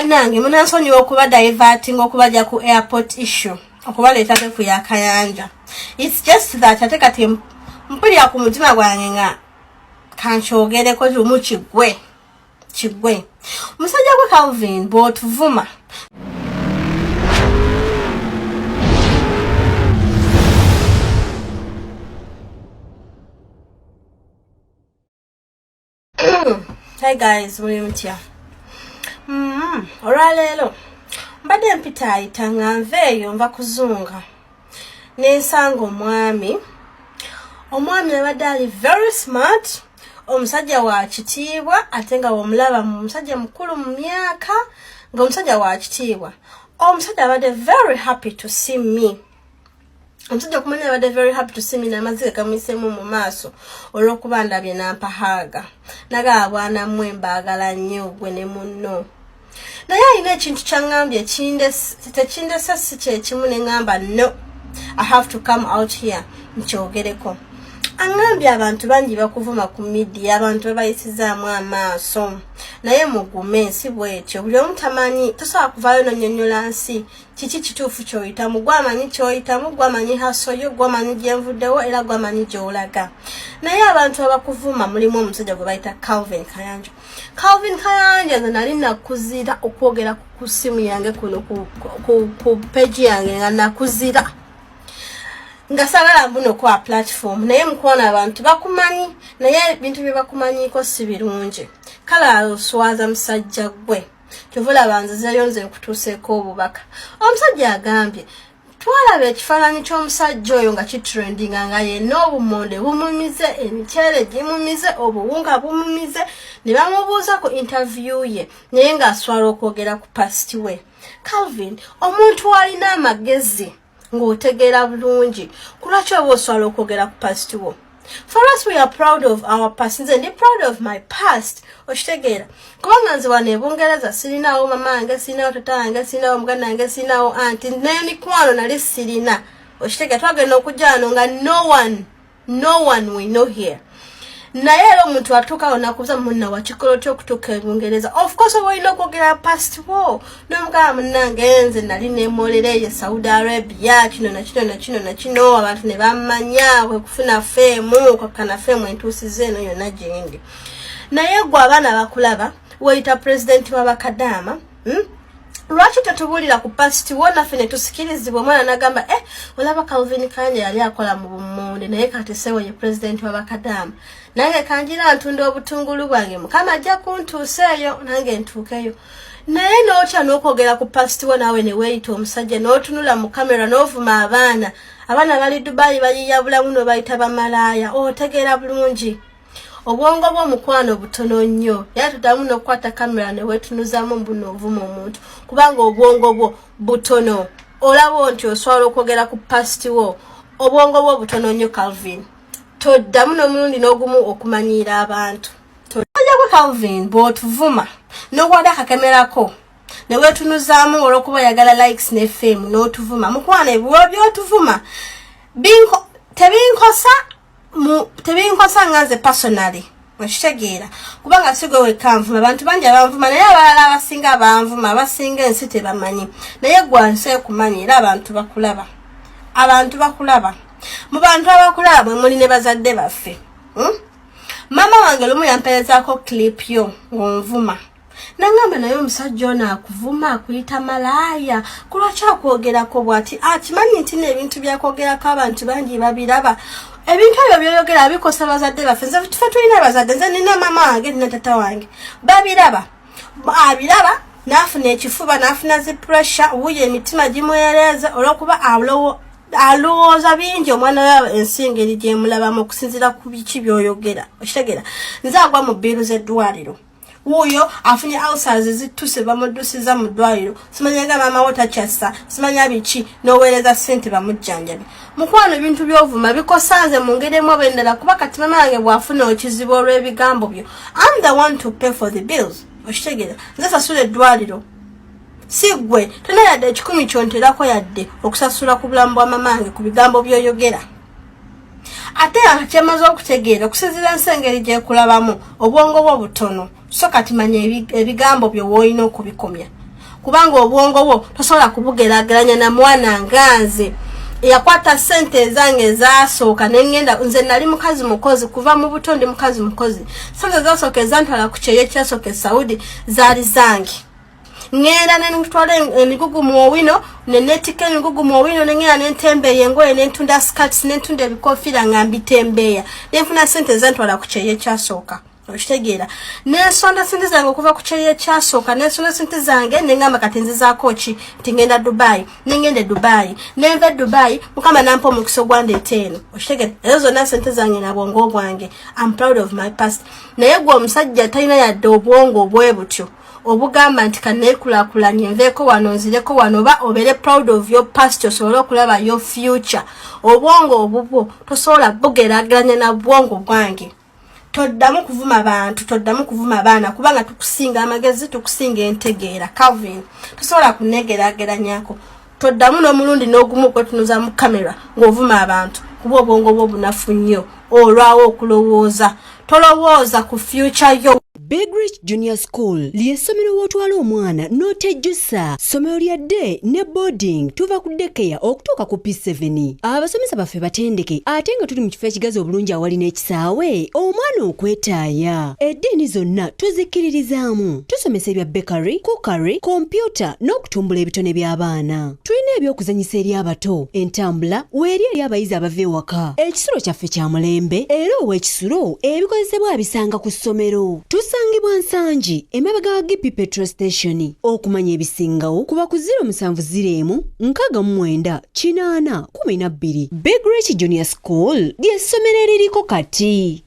Banange munansonyiwa okuba diverting okubaja ku airport issue okubaleetako ku ya Kayanja. It's just that ate kati mpulira ku mutima gwange nga kankyogereko lumu kigwe omusajja gwe Calvin bw'otuvuma Hi guys, muli mutya? Olwaleero mbadde mpita ayita nga nveeyo nva kuzunga n'ensanga omwami abadde ali very smart, omusajja wa kitiibwa ate nga womulaba musajja mukulu mu myaka nga omusajja wa kitiibwa. Omusajja abadde very happy to see me. Omusajja okumanya abadde very happy to see me n'amazike gamuyiseemu mu maaso olw'okuba ndabye nampahaga naga bwana mmwe mbaagala nnyo gwe ne munno. Naye alina ekintu kyangambye tekindese si kyekimu ne ngamba no, I have to come out here nkyogereko. Angambye abantu bangi bakuvuma ku media, abantu babayisizaamu amaaso naye mugume si bwetyo. Buli omu tamanyi tosobola kuvaayo nonyonyola nsi kiki kituufu kyoyitamu. Gwamanyi kyoyitamu, gwamanyi hasoyo, gwamanyi gyenvuddewo era gwamanyi gyolaga. Naye abantu abakuvuma mulimu omusajja gwe bayita Calvin Kayanja. Calvin Kayanja nze nali nakuzira okwogera ku simu yange kuno ku page yange nga nakuzira nga sagala mbuno kwa platform naye mukwana abantu bakumanyi naye ebintu bye bakumanyiko si birungi. Kala oswaza musajja gwe kyovula banzizayo nze nkutuuseeko obubaka. Omusajja agambye twalaba ekifaananyi ky'omusajja oyo nga kitrendinga nga yenna obumonde bumumize, emikyere gimumize, obuwunga bumumize. Ne bamubuuza ku interview ye naye ng'aswala okwogera ku past we. Calvin, omuntu alina amagezi ng'otegeera bulungi kulwaki oba oswala okwogera ku past wo? For us, we are proud of our past. Nze ndi proud of my past. Okitegeera kubanga nze wano ebungereza sirinaawo mama wange, sirinaawo tata wange, sirinaawo muganda wange, sirinaawo anti n'emikwano nali sirina. Okitegeera twagenda okujja wano nga no one we know here. Naye era omuntu atuukawo nakubuuza munna wakikolo ky'okutuuka ebungereza. Of course oba olina okwogera past wo n'omugamba munnange nze nali neemolera eyo Saudi Arabia kino na kino abantu ne bammanya kwe kufuna feemu kakana feemu entuusize eno yonna gyendi. Naye gwe abaana bakulaba weyita president wa kadama lwaki tetubuulira ku past wo naffe ne tusikirizibwa? Omwana n'agamba olaba Calvin Kayanja yali akola mu bummonde naye kati sewo ye president wa kadama. Nange kanjira ntunda obutungulu bwange Mukama ajja kuntuuseeyo nange ntuukeyo. Naye n'otya n'okwogera ku past wo naawe ne weeyita omusajja n'otunula mu kamera n'ovuma abaana bali Dubai bayiyabula muno bayita bamalaaya. Otegeera bulungi obwongo bw'omukwano butono nnyo era tuddamu n'okukwata kamera ne weetunuzaamu mbuno ovuma omuntu kubanga obwongo bwo butono. Olaba nti oswala okwogera ku past wo obwongo bwo butono nnyo Calvin. Toddamu n'omulundi n'ogumu okumanyiira abantu. Tojja gwe Calvin bw'otuvuma n'okwata akakemerako ne weetunuzaamu olw'okuba oyagala likes ne fame n'otuvuma. Mukwana ebiwo by'otuvuma tebinkosa nga nze personally okitegeera kubanga sigwe wekanvuma. Abantu bangi abanvuma naye abalala abasinga abanvuma abasinga ensi tebamanyi naye gwansi ekumanyi era abantu bakulaba. Mu bantu abakulaba mwe muli ne bazadde baffe. Maama wange lumu yamperezaako clip yo ng'onvuma nangamba naye omusajja ono akuvuma akuyita malaaya kulwaki akwogerako bw'ati akimanyi nti n'ebintu byakwogerako abantu bangi babiraba. Ebintu ebyo by'oyogera bikosa bazadde baffe. Nze tufe tulina bazadde, nze nina maama wange nina tata wange babiraba n'afuna ekifuba n'afuna zi pressure wuyo emitima gimwereza olw'okuba alowooza bingi omwana we ensi engeri gyemulabamu okusinziira ku biki by'oyogera. Okitegeera nze agwa mu bbiiru z'eddwaliro wuyo afunye ulcers zituse bamuddusiza mu ddwaliro simanyanga maama wo takyassa simanya biki n'oweereza ssente bamujjanjabi. Mukwano ebintu by'ovuma bikosanze mu ngeri emu oba endala kuba kati maama wange bw'afuna ekizibu olw'ebigambo byo I'm the one to pay for the bills. Okitegeera nze sasula eddwaliro si gwe tona yadde 10 kyonterako yadde okusasula ku bulamu bwa maama wange ku bigambo by'oyogera. Ate akyamaze okutegeera okusinziira ensengeri gyekulabamu obwongo bwo butono so kati manya ebigambo byo woolina okubikomya. kubanga obwongo bwo tosobola kubugerageranya na mwana nganze yakwata sente zange zasooka nengenda nze nali mukazi mukozi kuva mu butondi mukazi mukozi sente zasooka ezantwala ku kyeyo kyasooka Saudi zaali zange ngenda nentwala emigugu mu owino nenetika emigugu mu owino nengenda nentembeeya engoye nentunda skirts nentunda ebikofiira nga mbitembeeya nenfuna sente zantwala ku kyeyo kyasooka okitegeera nensonda sente zange okuva ku kyeyo kyasooka nensonda sente zange nengamba kati nzizaako ki nti ngenda Dubai nengende Dubai nenva Dubai mukama nampa omukisa ogwandeeta eno okitegeera ezo zonna sente zange na bwongo bwange. I'm proud of my past. Naye gwe omusajja talina yadde obwongo obwe butyo obugamba nti kaneekulakulanye nveeko wano nzireko wano oba obere proud of your past osobola okulaba your future. Obwongo obubwo tosobola bugerageranya na bwongo bwange. Toddamu kuvuma abantu, toddamu kuvuma abaana kubanga tukusinga amagezi tukusinga entegeera. Calvin tosobola kunegerageranyako. Toddamu n'omulundi n'ogumu kwetunuza mu kamera ng'ovuma abantu kuba obwongo bwo bunafu nnyo olwawo okulowooza. Tolowooza ku future yo. Big Rich Junior School ly'essomero w'otwala omwana n'otejjusa. Ssomero lya day ne boarding tuva ku daycare okutuuka ku P7. Abasomesa baffe batendeke ate nga tuli mu kifo ekigazi obulungi awali n'ekisaawe omwana okwetaaya. Eddiini zonna tuzikkiririzaamu. Tusomesa ebya bakery, cookery, kompyuta n'okutumbula ebitone by'abaana. Tulina ebyokuzanyisa eri abato, entambula weeri eri abayizi abava ewaka. Ekisulo kyaffe kya mulembe era ow'ekisulo ebikozesebwa abisanga ku ssomero. Tusangibwa Nsangi emabega wa Gipi Petrol Station. Okumanya ebisingawo kuba ku 0701 69 8 12. Big Rich Junior School ly'essomero eririko kati.